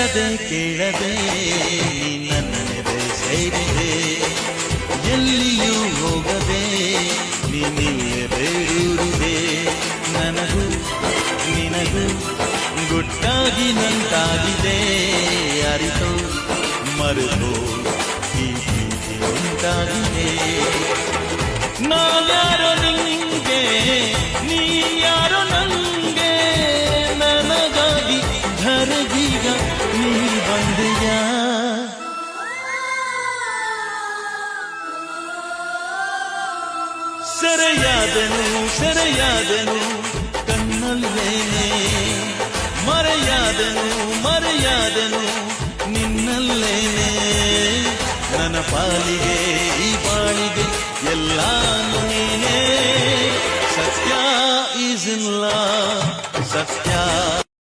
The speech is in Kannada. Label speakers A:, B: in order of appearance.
A: ಕೇಳದೆ ನನ್ನೆದೆ ಸೇರಿದೆ ಎಲ್ಲಿಯೂ ಹೋಗದೆ ನೀನಿಲ್ಲೇ ಬೇರೂರಿದೆ ನನಗೂ ನಿನಗೂ ಗುಟ್ಟಾಗಿ ನಂತಾಗಿದೆ ಅರಿತೋ ಮರೆತೋ ಈ ಪ್ರೀತಿ ಉಂಟಾಗಿದೆ ನಾನ್ಯಾರೋ ನಿಂಗೆ ನೀ ಯಾರೋ ನಂಗೆ ನನಗಾಗಿ ಧರೆಗೀಗ ನೀ ಬಂದೆಯ ಸೆರೆಯಾದನು ಕಣ್ಣಲ್ಲೇನೆ ಮರೆಯಾದನು ನಿನ್ನಲ್ಲೇನೆ ನನ್ನ ಪಾಲಿಗೆ